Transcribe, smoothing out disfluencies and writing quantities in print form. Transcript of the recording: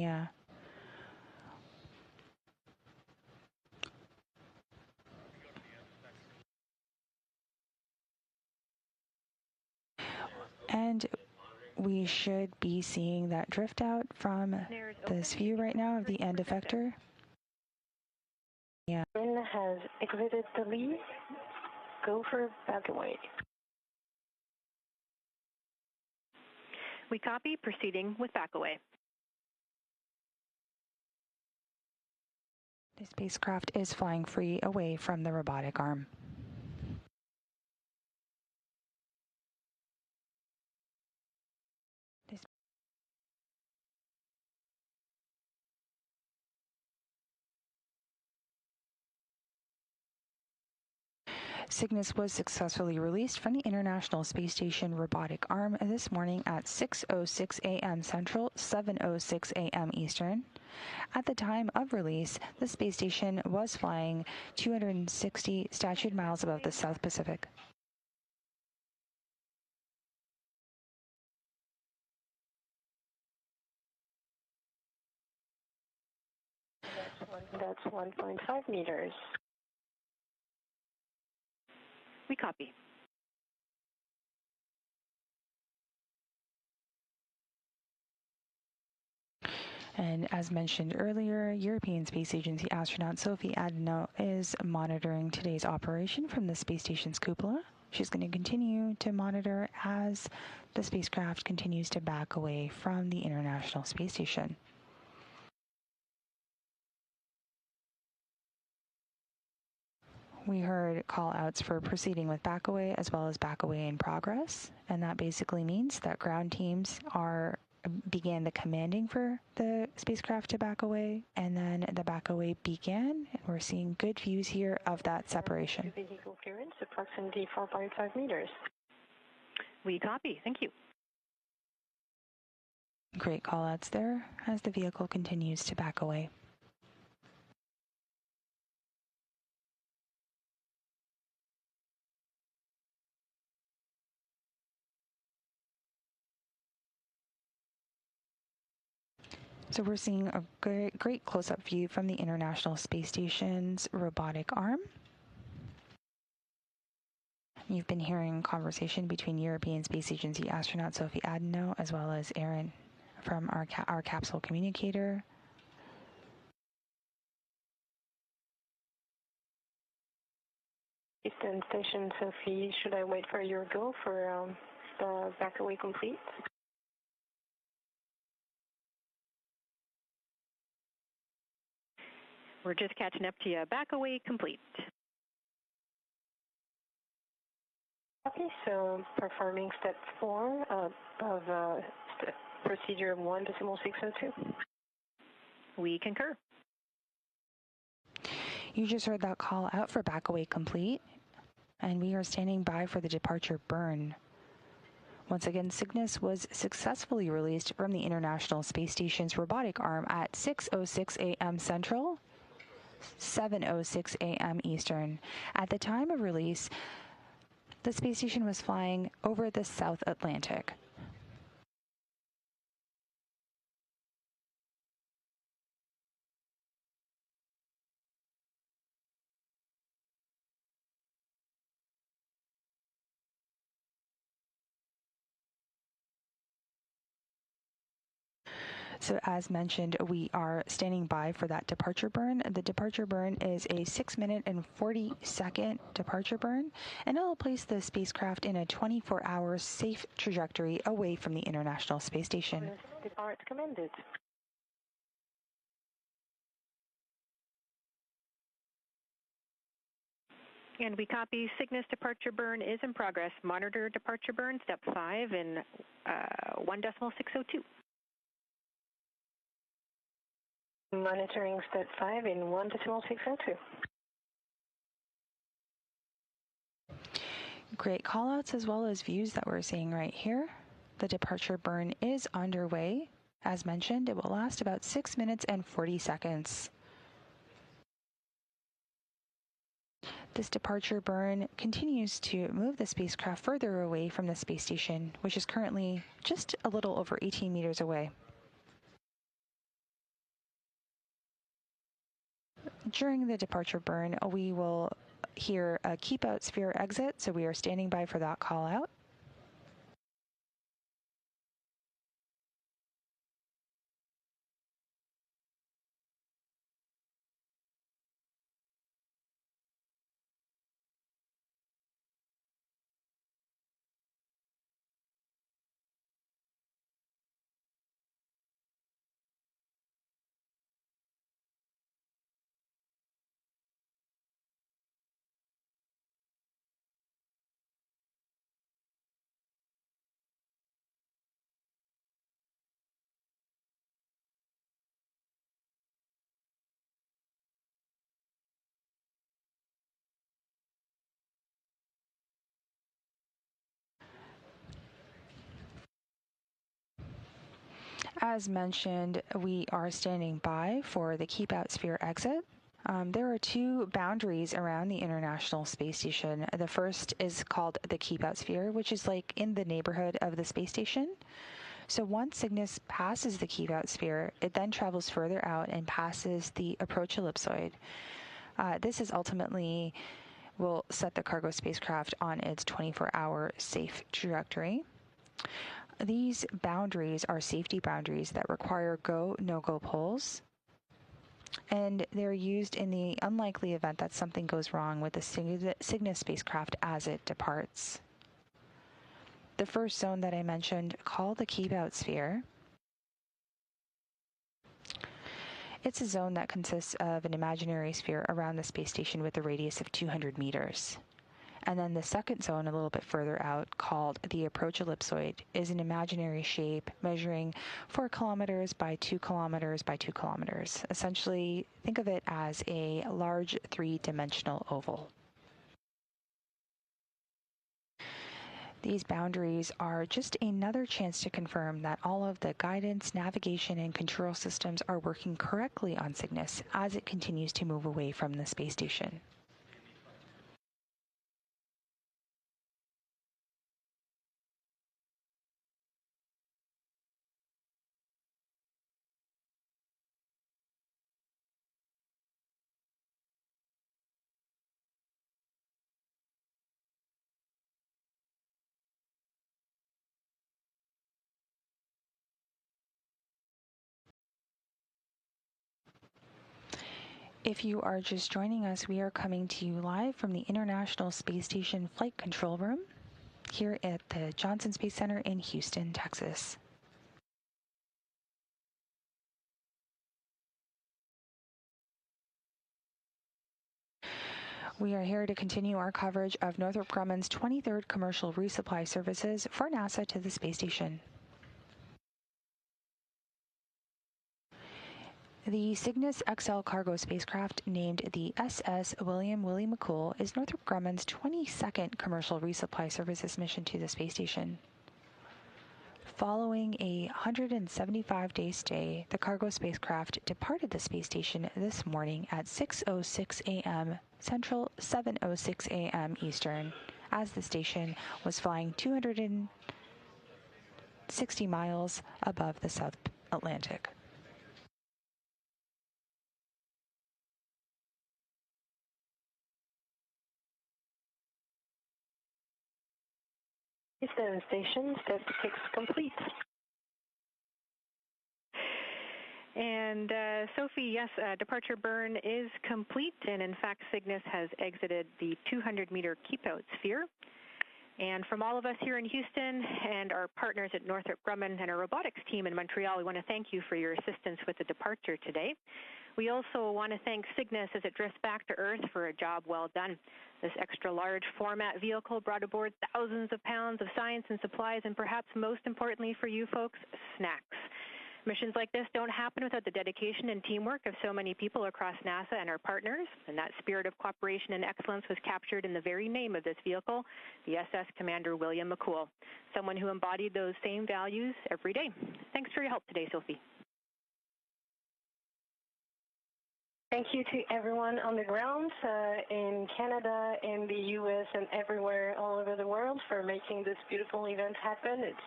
Yeah. And we should be seeing that drift out from this view right now of the end effector. Yeah. Wind has exited the lead. Go for back away. We copy, proceeding with back away. The spacecraft is flying free away from the robotic arm. Cygnus was successfully released from the International Space Station robotic arm this morning at 6:06 a.m. Central, 7:06 a.m. Eastern. At the time of release, the space station was flying 260 statute miles above the South Pacific. That's 1.5 meters. We copy. And as mentioned earlier, European Space Agency astronaut Sophie Adeno is monitoring today's operation from the space station's cupola. She's going to continue to monitor as the spacecraft continues to back away from the International Space Station. We heard call-outs for proceeding with back away as well as back away in progress, and that basically means that ground teams began the commanding for the spacecraft to back away, and then the back away began, and we're seeing good views here of that separation. Vehicle clearance, approximately 4.5 meters. We copy. Thank you. Great call-outs there as the vehicle continues to back away. So we're seeing a great close-up view from the International Space Station's robotic arm. You've been hearing conversation between European Space Agency astronaut Sophie Adeno as well as Aaron from our capsule communicator. Eastern Station, Sophie, should I wait for your go for the back away complete? We're just catching up to you. Back away complete. Okay, so performing step 4 of procedure 1.602. We concur. You just heard that call out for back away complete, and we are standing by for the departure burn. Once again, Cygnus was successfully released from the International Space Station's robotic arm at 6:06 a.m. Central, 7:06 a.m. Eastern. At the time of release, the space station was flying over the South Atlantic. So as mentioned, we are standing by for that departure burn. The departure burn is a 6-minute and 40-second departure burn, and it will place the spacecraft in a 24-hour safe trajectory away from the International Space Station. Depart commended. And we copy. Cygnus departure burn is in progress. Monitor departure burn, step 5 in 1.602. Monitoring step 5 in 1.602. Great callouts as well as views that we're seeing right here. The departure burn is underway. As mentioned, it will last about 6 minutes and 40 seconds. This departure burn continues to move the spacecraft further away from the space station, which is currently just a little over 18 meters away. During the departure burn, we will hear a keep out sphere exit, so we are standing by for that call out. As mentioned, we are standing by for the keep out sphere exit. There are two boundaries around the International Space Station. The first is called the keep out sphere, which is like in the neighborhood of the space station. So once Cygnus passes the keep out sphere, it then travels further out and passes the approach ellipsoid. This is ultimately will set the cargo spacecraft on its 24-hour safe trajectory. These boundaries are safety boundaries that require go, no-go polls, and they're used in the unlikely event that something goes wrong with the Cygnus spacecraft as it departs. The first zone that I mentioned, called the keep-out sphere, it's a zone that consists of an imaginary sphere around the space station with a radius of 200 meters. And then the second zone, a little bit further out, called the approach ellipsoid, is an imaginary shape measuring 4 kilometers by 2 kilometers by 2 kilometers. Essentially, think of it as a large 3-dimensional oval. These boundaries are just another chance to confirm that all of the guidance, navigation, and control systems are working correctly on Cygnus as it continues to move away from the space station. If you are just joining us, we are coming to you live from the International Space Station Flight Control Room here at the Johnson Space Center in Houston, Texas. We are here to continue our coverage of Northrop Grumman's 23rd commercial resupply services for NASA to the space station. The Cygnus XL cargo spacecraft, named the SS William Willie McCool, is Northrop Grumman's 22nd commercial resupply services mission to the space station. Following a 175-day stay, the cargo spacecraft departed the space station this morning at 6:06 a.m. Central, 7:06 a.m. Eastern, as the station was flying 260 miles above the South Atlantic. Houston station, step 6 complete. And Sophie, yes, departure burn is complete, and in fact, Cygnus has exited the 200-meter keep-out sphere. And from all of us here in Houston and our partners at Northrop Grumman and our robotics team in Montreal, we want to thank you for your assistance with the departure today. We also want to thank Cygnus as it drifts back to Earth for a job well done. This extra-large format vehicle brought aboard thousands of pounds of science and supplies, and perhaps most importantly for you folks, snacks. Missions like this don't happen without the dedication and teamwork of so many people across NASA and our partners, and that spirit of cooperation and excellence was captured in the very name of this vehicle, the SS Commander William McCool, someone who embodied those same values every day. Thanks for your help today, Sophie. Thank you to everyone on the ground in Canada, in the U.S., and everywhere all over the world for making this beautiful event happen. It's